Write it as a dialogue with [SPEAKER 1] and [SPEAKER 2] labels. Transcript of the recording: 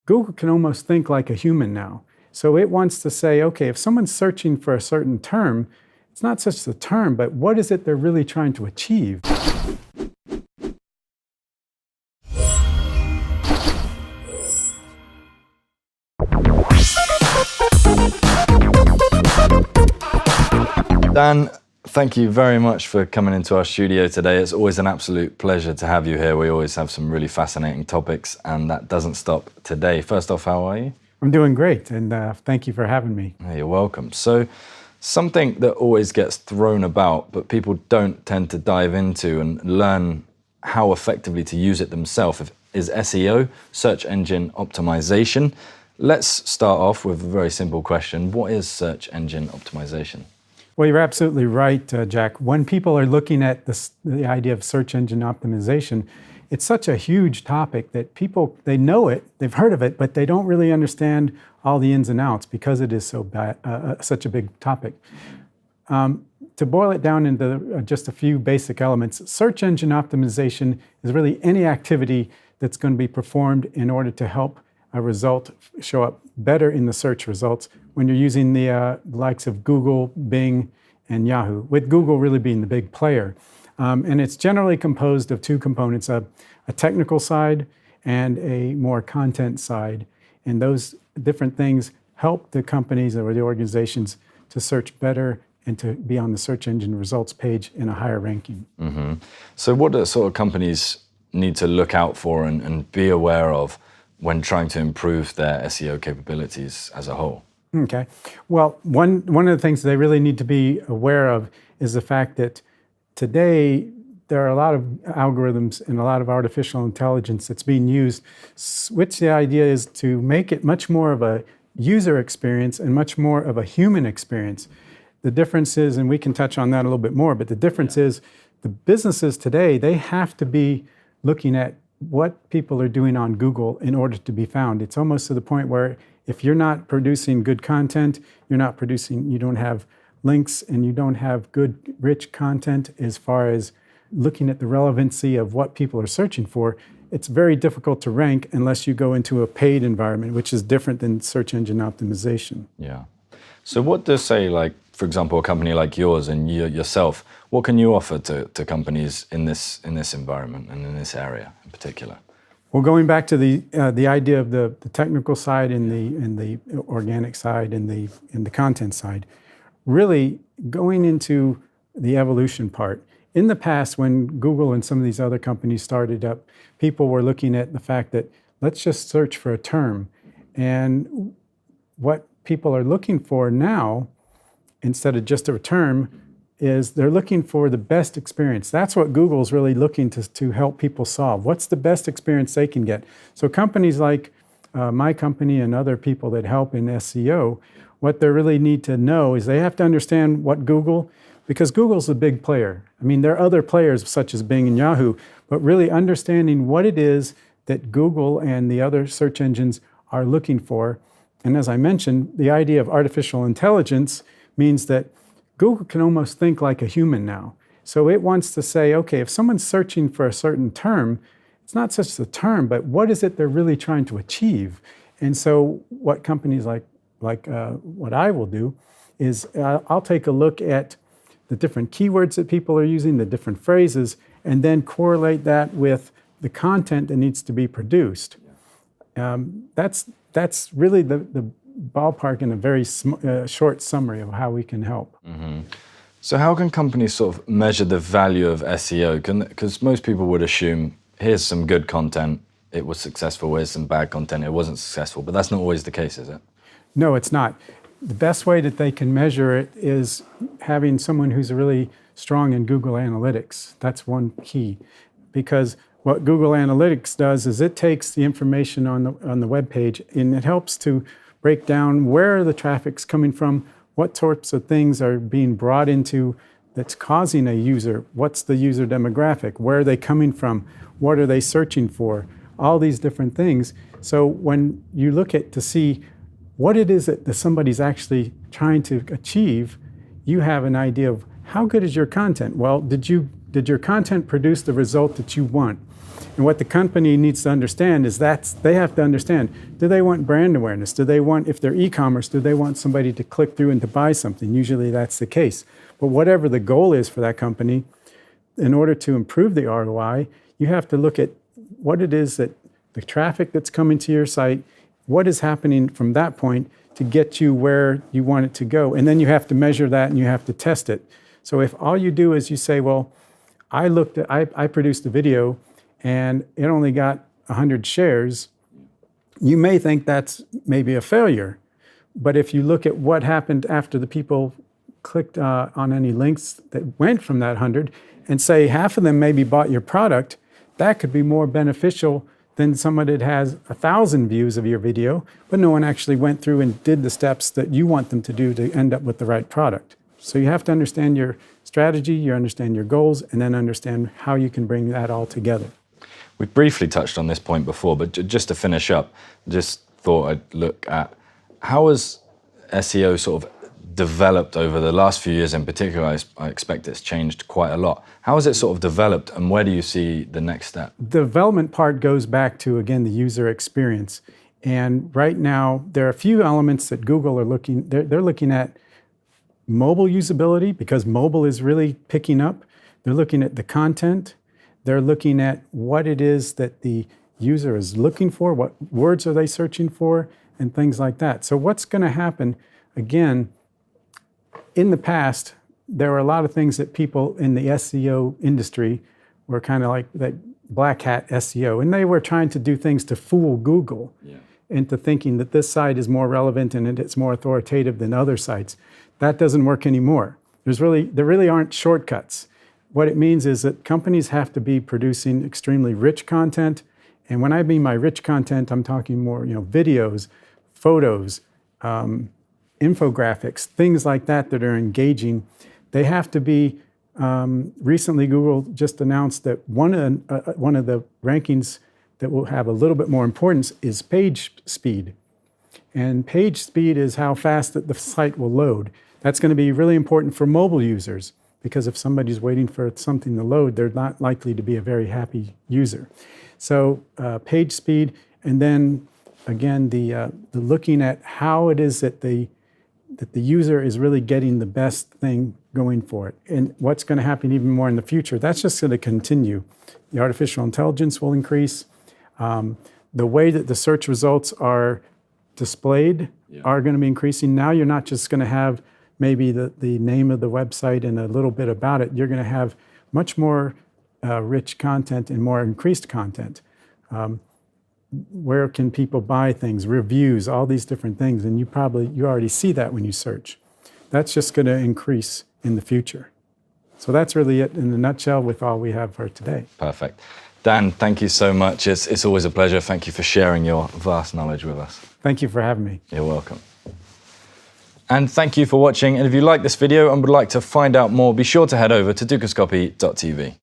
[SPEAKER 1] Google can almost think like a human now. So it wants to say, okay, if someone's searching for a certain term, it's not just the term, but what is it they're really trying to achieve?
[SPEAKER 2] Dan, thank you very much for coming into our studio today. It's always an absolute pleasure to have you here. We always have some really fascinating topics, and that doesn't stop today. First off, how are you?
[SPEAKER 1] I'm doing great, and thank you for having me.
[SPEAKER 2] You're welcome. So, something that always gets thrown about, but people don't tend to dive into and learn how effectively to use it themselves, is SEO, search engine optimization. Let's start off with a very simple question. What is search engine optimization?
[SPEAKER 1] Well, you're absolutely right, Jack. When people are looking at the idea of search engine optimization, it's such a huge topic that people, they know it, they've heard of it, but they don't really understand all the ins and outs because it is such a big topic. To boil it down into just a few basic elements, search engine optimization is really any activity that's going to be performed in order to help a result show up better in the search results when you're using the likes of Google, Bing, and Yahoo, with Google really being the big player. And it's generally composed of two components, a technical side and a more content side. And those different things help the companies or the organizations to search better and to be on the search engine results page in a higher ranking.
[SPEAKER 2] Mm-hmm. So what do sort of companies need to look out for and be aware of when trying to improve their SEO capabilities as a whole?
[SPEAKER 1] Okay. Well, one of the things they really need to be aware of is the fact that today there are a lot of algorithms and a lot of artificial intelligence that's being used, which the idea is to make it much more of a user experience and much more of a human experience. The difference is, and we can touch on that a little bit more, but the difference is the businesses today, they have to be looking at what people are doing on Google in order to be found. It's almost to the point where if you're not producing good content, you don't have links and you don't have good, rich content as far as looking at the relevancy of what people are searching for, it's very difficult to rank unless you go into a paid environment, which is different than search engine optimization.
[SPEAKER 2] Yeah. So what does, say, like, for example, a company like yours and yourself, what can you offer to companies in this environment and in this area in particular?
[SPEAKER 1] Well, going back to the idea of the technical side and the organic side and the content side, really going into the evolution part. In the past, when Google and some of these other companies started up, people were looking at the fact that let's just search for a term. And what people are looking for now, instead of just a term, is they're looking for the best experience. That's what Google's really looking to help people solve. What's the best experience they can get? So companies like my company and other people that help in SEO, what they really need to know is they have to understand what Google, because Google's a big player. I mean, there are other players such as Bing and Yahoo, but really understanding what it is that Google and the other search engines are looking for. And as I mentioned, the idea of artificial intelligence means that Google can almost think like a human now. So it wants to say, okay, if someone's searching for a certain term, it's not just the term, but what is it they're really trying to achieve? And so what companies like what I will do is I'll take a look at the different keywords that people are using, the different phrases, and then correlate that with the content that needs to be produced. That's really the ballpark in a very short summary of how we can help.
[SPEAKER 2] Mm-hmm. So how can companies sort of measure the value of SEO? Because most people would assume, here's some good content, it was successful, here's some bad content, it wasn't successful, but that's not always the case, is it?
[SPEAKER 1] No, it's not. The best way that they can measure it is having someone who's really strong in Google Analytics. That's one key, because what Google Analytics does is it takes the information on the web page and it helps to break down where the traffic's coming from, what sorts of things are being brought into that's causing a user, what's the user demographic, where are they coming from, what are they searching for, all these different things. So when you look at to see what it is that somebody's actually trying to achieve, you have an idea of how good is your content. Well, did you did your content produce the result that you want? And what the company needs to understand is they have to understand, do they want brand awareness? Do they want, if they're e-commerce, do they want somebody to click through and to buy something? Usually that's the case. But whatever the goal is for that company, in order to improve the ROI, you have to look at what it is that the traffic that's coming to your site, what is happening from that point to get you where you want it to go. And then you have to measure that and you have to test it. So if all you do is you say, well, I produced a video and it only got 100 shares, you may think that's maybe a failure. But if you look at what happened after the people clicked on any links that went from that 100 and say half of them maybe bought your product, that could be more beneficial than someone that has 1,000 views of your video, but no one actually went through and did the steps that you want them to do to end up with the right product. So you have to understand your strategy, you understand your goals, and then understand how you can bring that all together.
[SPEAKER 2] We briefly touched on this point before, but just to finish up, just thought I'd look at how has SEO sort of developed over the last few years in particular. I expect it's changed quite a lot. How has it sort of developed, and where do you see the next step?
[SPEAKER 1] The development part goes back to, again, the user experience. And right now, there are a few elements that Google are they're looking at mobile usability, because mobile is really picking up. They're looking at the content. They're looking at what it is that the user is looking for, what words are they searching for, and things like that. So what's going to happen, again, in the past, there were a lot of things that people in the SEO industry were kind of like that black hat SEO, and they were trying to do things to fool Google into thinking that this site is more relevant and it's more authoritative than other sites. That doesn't work anymore. There really aren't shortcuts. What it means is that companies have to be producing extremely rich content. And when I mean by rich content, I'm talking more, videos, photos, infographics, things like that are engaging. They have to be, recently Google just announced that one of the rankings that will have a little bit more importance is page speed. And page speed is how fast that the site will load. That's going to be really important for mobile users, because if somebody's waiting for something to load, they're not likely to be a very happy user. So page speed, and then again, the looking at how it is that the user is really getting the best thing going for it. And what's going to happen even more in the future, that's just going to continue. The artificial intelligence will increase. The way that the search results are displayed are going to be increasing. Now you're not just going to have maybe the name of the website and a little bit about it. You're going to have much more rich content and more increased content. Where can people buy things, reviews, all these different things, and you already see that when you search. That's just going to increase in the future. So that's really it in a nutshell with all we have for today.
[SPEAKER 2] Perfect. Dan, thank you so much. It's always a pleasure. Thank you for sharing your vast knowledge with us.
[SPEAKER 1] Thank you for having me.
[SPEAKER 2] You're welcome. And thank you for watching. And if you like this video and would like to find out more, be sure to head over to dukascopy.tv.